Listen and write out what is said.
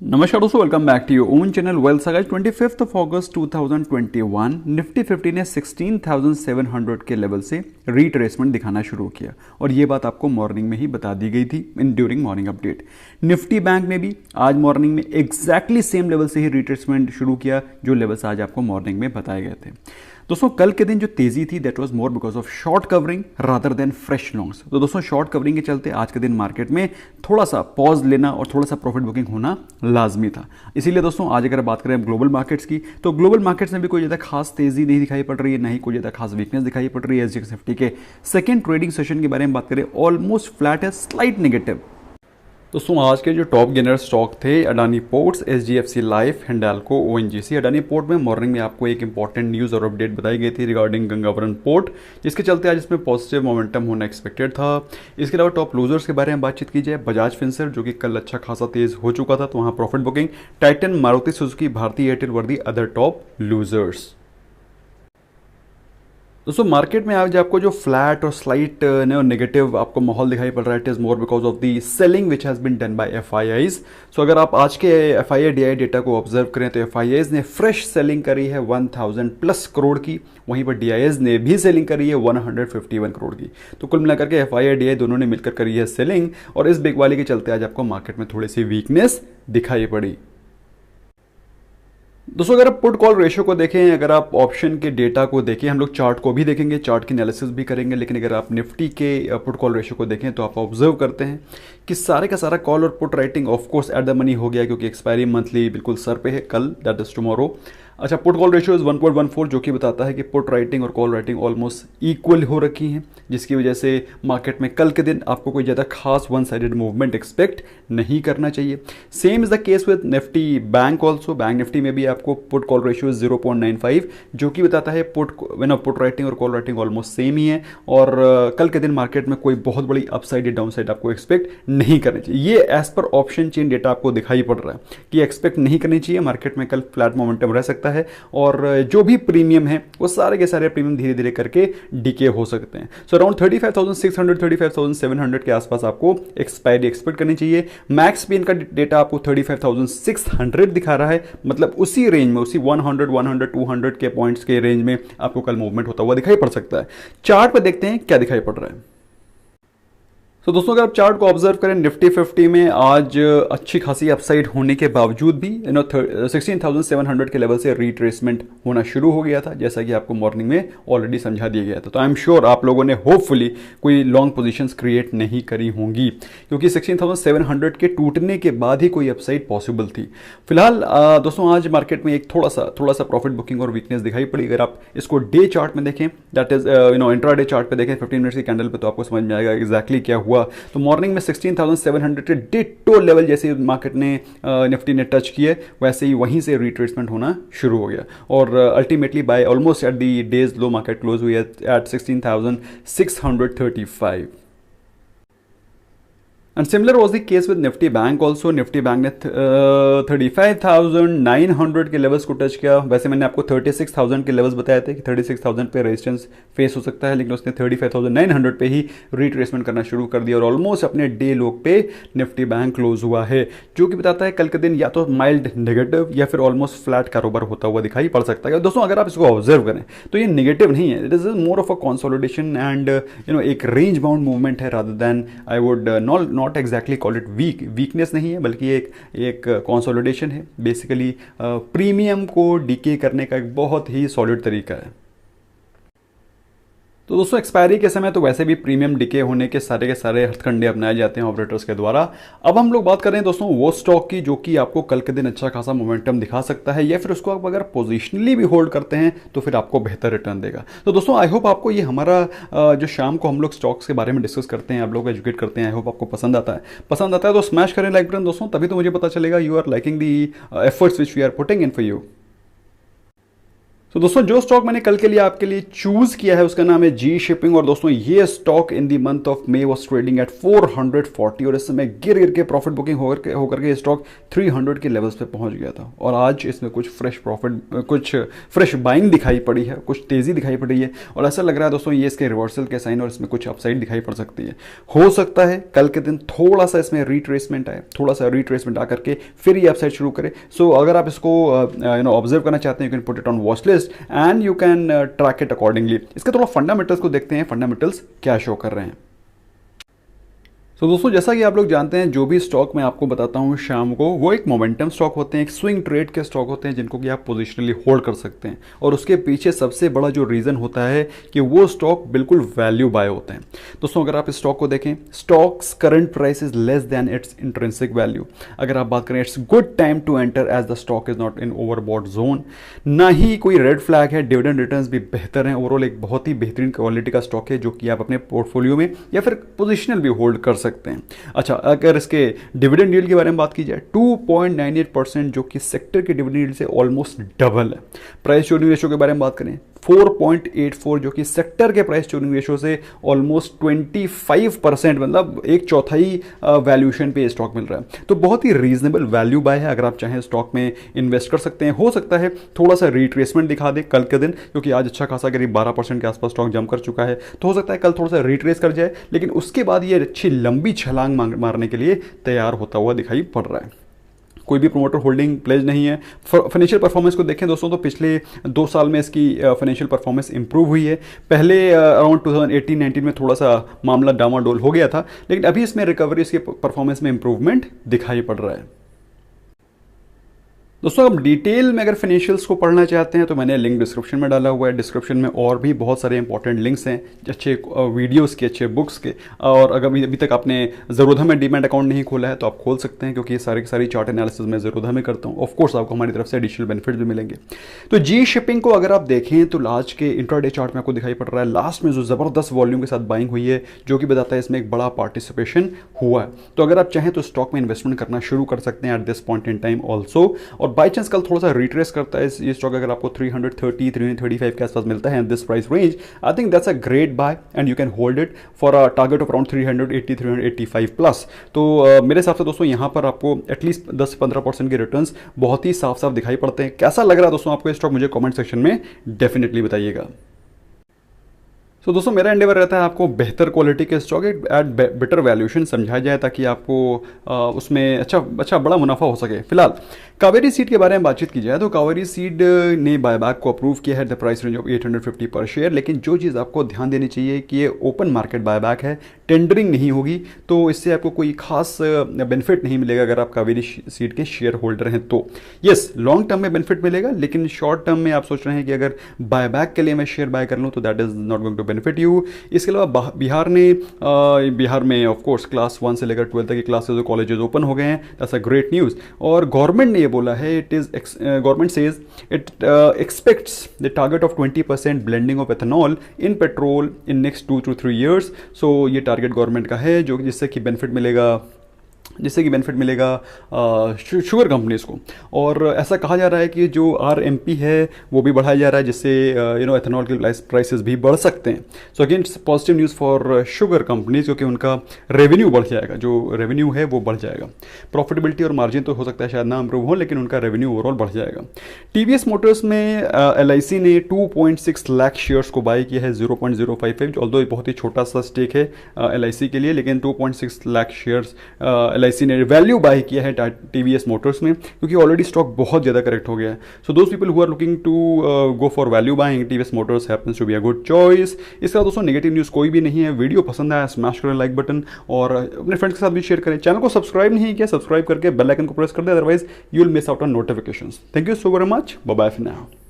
नमस्कार दोस्तों, welcome back to your own channel Wealth Saga. 25 अगस्त 2021 निफ्टी 50 ने 16,700 के लेवल से रिट्रेसमेंट दिखाना शुरू किया और ये बात आपको मॉर्निंग में ही बता दी गई थी in during morning update. Nifty Bank ने भी आज मॉर्निंग में एग्जैक्टली सेम लेवल से ही रिट्रेसमेंट शुरू किया जो लेवल्स आज आपको मॉर्निंग में बताए गए थे। दोस्तों कल के दिन जो तेजी थी that was more because of short covering rather than fresh longs. तो दोस्तों शॉर्ट कवरिंग के चलते आज के दिन मार्केट में थोड़ा सा पॉज लेना और थोड़ा सा प्रॉफिट बुकिंग होना लाजमी था। इसीलिए दोस्तों आज अगर बात करें ग्लोबल मार्केट्स की तो ग्लोबल मार्केट्स में भी कोई ज़्यादा खास तेजी नहीं दिखाई पड़ रही है, ना ही कोई ज़्यादा खास वीकनेस दिखाई पड़ रही है। एसजीएक्स निफ्टी के सेकेंड ट्रेडिंग सेशन के बारे में बात करें ऑलमोस्ट फ्लैट है, स्लाइट नेगेटिव। दोस्तों आज के जो टॉप गेनर स्टॉक थे Adani ports, HDFC life, Hindalco, ONGC. Adani port में मॉर्निंग में आपको एक इंपॉर्टेंट न्यूज़ और अपडेट बताई गई थी रिगार्डिंग गंगावरन पोर्ट, जिसके चलते आज इसमें पॉजिटिव मोमेंटम होना एक्सपेक्टेड था। इसके अलावा टॉप लूजर्स के बारे में बातचीत की जाए, बजाज फिनसर्व जो कि कल अच्छा खासा तेज हो चुका था तो वहाँ profit booking, Titan, Maruti Suzuki, Bharti Airtel were the other top losers. दोस्तों मार्केट में आज आपको जो फ्लैट और स्लाइट नेगेटिव आपको माहौल दिखाई पड़ रहा है, it is more because of the selling which has been done by FIIs. सो अगर आप आज के एफआईआई डीआई डेटा को ऑब्जर्व करें तो एफआईआईज ने फ्रेश सेलिंग करी है 1000+ करोड़ की, वहीं पर डीआईएज ने भी सेलिंग करी है 151 करोड़ की। तो कुल मिलाकर के एफआईआई डीआई दोनों ने मिलकर करी है सेलिंग और इस बिग वाली के चलते आज आपको मार्केट में थोड़ी सी वीकनेस दिखाई पड़ी। दोस्तों अगर आप पुट कॉल रेशियो को देखें, अगर आप ऑप्शन के डेटा को देखें, हम लोग चार्ट को भी देखेंगे, चार्ट की एनालिसिस भी करेंगे, लेकिन अगर आप निफ्टी के पुट कॉल रेशियो को देखें तो आप ऑब्जर्व करते हैं कि सारे का सारा कॉल और put writing of course at the money हो गया क्योंकि एक्सपायरी मंथली बिल्कुल सर पे है कल, दैट इज टुमारो। अच्छा, पुट कॉल रेशियो इज 1.14 जो कि बताता है कि पुट राइटिंग और कॉल राइटिंग ऑलमोस्ट इक्वल हो रखी हैं, जिसकी वजह से मार्केट में कल के दिन आपको कोई ज़्यादा खास वन साइडेड मूवमेंट एक्सपेक्ट नहीं करना चाहिए। Same is the case with Nifty Bank also. Bank Nifty में भी आपको पुट कॉल रेशियो 0.95 जो कि बताता है पुट राइटिंग और कॉल राइटिंग ऑलमोस्ट सेम ही है और कल के दिन मार्केट में कोई बहुत बड़ी अपसाइड या डाउन साइड आपको एक्सपेक्ट नहीं करनी चाहिए। ये as per option chain data आपको दिखाई पड़ रहा है कि एक्सपेक्ट नहीं करनी चाहिए। मार्केट में कल फ्लैट मोमेंटम रह सकता है और जो भी प्रीमियम है वो सारे के सारे प्रीमियम धीरे धीरे करके डीके हो सकते हैं। सो अराउंड 35,600 35,700 के आसपास आपको एक्सपायरी एक्सपेक्ट करनी चाहिए। मैक्स पेन का डेटा आपको 35,600 दिखा रहा है, मतलब उसी रेंज में, उसी 100 200 के पॉइंट्स के रेंज में आपको कल मूवमेंट होता हुआ दिखाई पड़ सकता है। चार्ट पर देखते हैं क्या दिखाई पड़ रहा है। तो दोस्तों अगर आप चार्ट को ऑब्जर्व करें, निफ्टी 50 में आज अच्छी खासी अपसाइड होने के बावजूद भी 16,700 के लेवल से रिट्रेसमेंट होना शुरू हो गया था, जैसा कि आपको मॉर्निंग में ऑलरेडी समझा दिया गया था। तो आई एम श्योर आप लोगों ने होपफुली कोई लॉन्ग पोजीशंस क्रिएट नहीं करी होंगी क्योंकि 16,700 के टूटने के बाद ही कोई अपसाइड पॉसिबल थी। फिलहाल दोस्तों आज मार्केट में एक थोड़ा सा प्रॉफिट बुकिंग और वीकनेस दिखाई पड़ी। अगर आप इसको डे चार्ट में देखें, दैट इज इंट्राडे चार्ट पे देखें 15 मिनट्स की कैंडल पे, तो आपको समझ में आएगा एग्जैक्टली क्या हुआ। तो मॉर्निंग में 16,700 के डिटो लेवल जैसे मार्केट ने निफ्टी ने टच किए, वैसे ही वहीं से रिट्रेसमेंट होना शुरू हो गया और ultimately by almost at the day's low market close हुई at 16,635। And similar was the case with Nifty Bank also. Nifty Bank ने 35,900 के लेवल्स को टच किया। वैसे मैंने आपको 36,000 के लेवल्स बताए थे कि 36,000 पे रेजिस्टेंस फेस हो सकता है, लेकिन उसने 35,900 पे ही रिट्रेसमेंट करना शुरू कर दिया और ऑलमोस्ट अपने डे लो पे निफ्टी बैंक क्लोज हुआ है, जो कि बताता है कल के दिन या तो माइल्ड नेगेटिव या फिर ऑलमोस्ट फ्लैट कारोबार होता हुआ दिखाई पड़ सकता है। दोस्तों अगर आप इसको ऑब्जर्व करें तो ये नेगेटिव नहीं है, it is more of a consolidation and एक रेंज बाउंड मूवमेंट है rather than I would not exactly call it weakness नहीं है, बल्कि एक कंसोलिडेशन है। बेसिकली प्रीमियम को डीके करने का एक बहुत ही सॉलिड तरीका है। तो दोस्तों एक्सपायरी के समय तो वैसे भी प्रीमियम डिके होने के सारे हथकंडे अपनाए जाते हैं ऑपरेटर्स के द्वारा। अब हम लोग बात करें दोस्तों वो स्टॉक की जो कि आपको कल के दिन अच्छा खासा मोमेंटम दिखा सकता है या फिर उसको आप अगर पोजिशनली भी होल्ड करते हैं तो फिर आपको बेहतर रिटर्न देगा। तो दोस्तों आई होप आपको ये हमारा जो शाम को हम लोग स्टॉक्स के बारे में डिस्कस करते हैं, आप लोग एजुकेट करते हैं, आई होप आपको पसंद आता है तो स्मैश करें लाइक बटन दोस्तों, तभी तो मुझे पता चलेगा you are liking the efforts which we are putting in for you. तो दोस्तों जो स्टॉक मैंने कल के लिए आपके लिए चूज किया है उसका नाम है जी शिपिंग। और दोस्तों ये stock in the month of May was trading at 440 और इस समय गिर गिर के प्रॉफिट बुकिंग होकर के स्टॉक 300 के लेवल्स पे पहुंच गया था। और आज इसमें कुछ फ्रेश बाइंग दिखाई पड़ी है, कुछ तेजी दिखाई पड़ी है और ऐसा लग रहा है दोस्तों ये इसके रिवर्सल के साइन और इसमें कुछ अपसाइड दिखाई पड़ सकती है। हो सकता है कल के दिन थोड़ा सा इसमें रिट्रेसमेंट आए, थोड़ा सा रिट्रेसमेंट आकर के फिर ये अपसाइड शुरू करे। सो अगर आप इसको ऑब्जर्व करना चाहते हैं you can put it on watch list and you can track it accordingly। इसके थोड़ा फंडामेंटल्स को देखते हैं, फंडामेंटल्स क्या शो कर रहे हैं। तो दोस्तों जैसा कि आप लोग जानते हैं जो भी स्टॉक मैं आपको बताता हूँ शाम को वो एक मोमेंटम स्टॉक होते हैं, एक स्विंग ट्रेड के स्टॉक होते हैं जिनको कि आप पोजिशनली होल्ड कर सकते हैं। और उसके पीछे सबसे बड़ा जो रीज़न होता है कि वो स्टॉक बिल्कुल वैल्यू बाय होते हैं। दोस्तों अगर आप इस स्टॉक को देखें, stocks current price is less than it's intrinsic value. अगर आप बात करें it's good time to enter as the stock is not in overbought zone. ना ही कोई रेड फ्लैग है, डिविडेंड रिटर्न्स भी बेहतर हैं। ओवरऑल एक बहुत ही बेहतरीन क्वालिटी का स्टॉक है जो कि आप अपने पोर्टफोलियो में या फिर पोजिशनल भी होल्ड कर सकते हैं। अच्छा, अगर इसके डिविडेंड यील्ड के बारे में बात की जाए 2.98% जो कि सेक्टर के डिविडेंड यील्ड से ऑलमोस्ट डबल है। प्राइस टू अर्निंग रेशियो के बारे में बात करें 4.84 जो कि सेक्टर के प्राइस टू अर्निंग रेशियो से ऑलमोस्ट 25%, मतलब एक चौथाई वैल्यूएशन पे स्टॉक मिल रहा है। तो बहुत ही रीजनेबल वैल्यू बाय है। अगर आप चाहें स्टॉक में इन्वेस्ट कर सकते हैं। हो सकता है थोड़ा सा रिट्रेसमेंट दिखा दे कल के दिन, क्योंकि आज अच्छा खासा करीब 12% के आसपास स्टॉक जंप कर चुका है। तो हो सकता है कल थोड़ा सा रिट्रेस कर जाए, लेकिन उसके बाद ये अच्छी लंबी छलांग मारने के लिए तैयार होता हुआ दिखाई पड़ रहा है। कोई भी प्रोमोटर होल्डिंग प्लेज नहीं है। फाइनेंशियल परफॉर्मेंस को देखें दोस्तों तो पिछले 2 साल में इसकी फाइनेंशियल परफॉर्मेंस इंप्रूव हुई है। पहले अराउंड 2018-19 में थोड़ा सा मामला डामाडोल हो गया था, लेकिन अभी इसमें रिकवरी, इसके परफॉर्मेंस में इंप्रूवमेंट दिखाई पड़ रहा है। दोस्तों अब डिटेल में अगर फाइनेंशियल्स को पढ़ना चाहते हैं तो मैंने लिंक डिस्क्रिप्शन में डाला हुआ है। डिस्क्रिप्शन में और भी बहुत सारे इंपॉर्टेंट लिंक्स हैं, अच्छे वीडियोस के, अच्छे बुक्स के। और अगर अभी तक आपने ज़रूरत में डीमैट अकाउंट नहीं खोला है तो आप खोल सकते हैं, क्योंकि ये सारी की सारी चार्ट एनालिसिस मैं ज़रूरत में करता हूँ। ऑफकोर्स आपको हमारी तरफ से एडिशनल बेनिफिट भी मिलेंगे। तो जी शिपिंग को अगर आप देखें तो आज के इंट्राडे चार्ट में आपको दिखाई पड़ रहा है लास्ट में जो ज़बरदस्त वॉल्यूम के साथ बाइंग हुई है, जो कि बताता है इसमें एक बड़ा पार्टिसिपेशन हुआ है। तो अगर आप चाहें तो स्टॉक में इन्वेस्टमेंट करना शुरू कर सकते हैं at this point in time also. और बाई चांस कल थोड़ा सा रिट्रेस करता है ये स्टॉक, अगर आपको 330-335 के आसपास मिलता है in this price range, I think that's a great buy and you can hold it for a target of around 380-385 plus. तो मेरे हिसाब से दोस्तों यहाँ पर आपको एटलीस्ट 10-15% के रिटर्न्स बहुत ही साफ साफ दिखाई पड़ते हैं। कैसा लग रहा है दोस्तों आपको स्टॉक, मुझे कमेंट सेक्शन में डेफिनेटली बताइएगा। तो दोस्तों मेरा एंडेवर रहता है आपको बेहतर क्वालिटी के स्टॉक एट बेटर वैल्यूएशन समझाया जाए, ताकि आपको उसमें अच्छा बड़ा मुनाफा हो सके। फिलहाल कावेरी सीड के बारे में बातचीत की जाए तो कावेरी सीड ने बायबैक को अप्रूव किया है द प्राइस रेंज ऑफ 850 पर शेयर। लेकिन जो चीज़ आपको ध्यान देनी चाहिए कि ये ओपन मार्केट बायबैक है, टेंडरिंग नहीं होगी, तो इससे आपको कोई खास बेनिफिट नहीं मिलेगा अगर आप कावेरी सीड के शेयर होल्डर हैं तो। येस, लॉन्ग टर्म में बेनिफिट मिलेगा, लेकिन शॉर्ट टर्म में आप सोच रहे हैं कि अगर बायबैक के लिए मैं शेयर बाय कर लूँ तो that is not going to benefit you. इसके अलावा बिहार में ऑफ कोर्स क्लास 1 से लेकर 12 तक की क्लासेज और कॉलेजेस ओपन हो गए हैं। That's a great news. और गवर्नमेंट ने ये बोला है, government says it aspects the target of 20% blending of ethanol in petrol in next 2 to 3 years। सो ये टारगेट गवर्नमेंट का है, जो जिससे कि बेनिफिट मिलेगा शुगर कंपनीज को। और ऐसा कहा जा रहा है कि जो RMP है वो भी बढ़ाया जा रहा है, जिससे एथेनॉल के प्राइसेस भी बढ़ सकते हैं। So again positive news for sugar companies, क्योंकि उनका रेवेन्यू बढ़ जाएगा, जो रेवेन्यू है वो बढ़ जाएगा। प्रॉफिटेबिलिटी और मार्जिन तो हो सकता है शायद ना इंप्रूव हो, लेकिन उनका रेवेन्यू ओवरऑल बढ़ जाएगा। TVS मोटर्स में LIC ने 2.6 लाख शेयर्स को बाय किया है 0.055, ऑल्दो बहुत ही छोटा सा स्टेक है LIC के लिए, लेकिन 2.6 लाख शेयर्स LIC ने वैल्यू बाय किया है TVS मोटर्स में, क्योंकि ऑलरेडी स्टॉक बहुत ज़्यादा करेक्ट हो गया है। So those people who are looking to go for value buying, TVS motors happens to be a good choice. इसका दोस्तों नेगेटिव न्यूज़ कोई भी नहीं है। वीडियो पसंद आया स्मैश करें लाइक बटन, और अपने फ्रेंड्स के साथ भी शेयर करें। चैनल को सब्सक्राइब नहीं किया, सब्सक्राइब करके बेल आइकन को प्रेस कर दे, otherwise you will miss out on notifications. Thank you so very much, bye bye for now.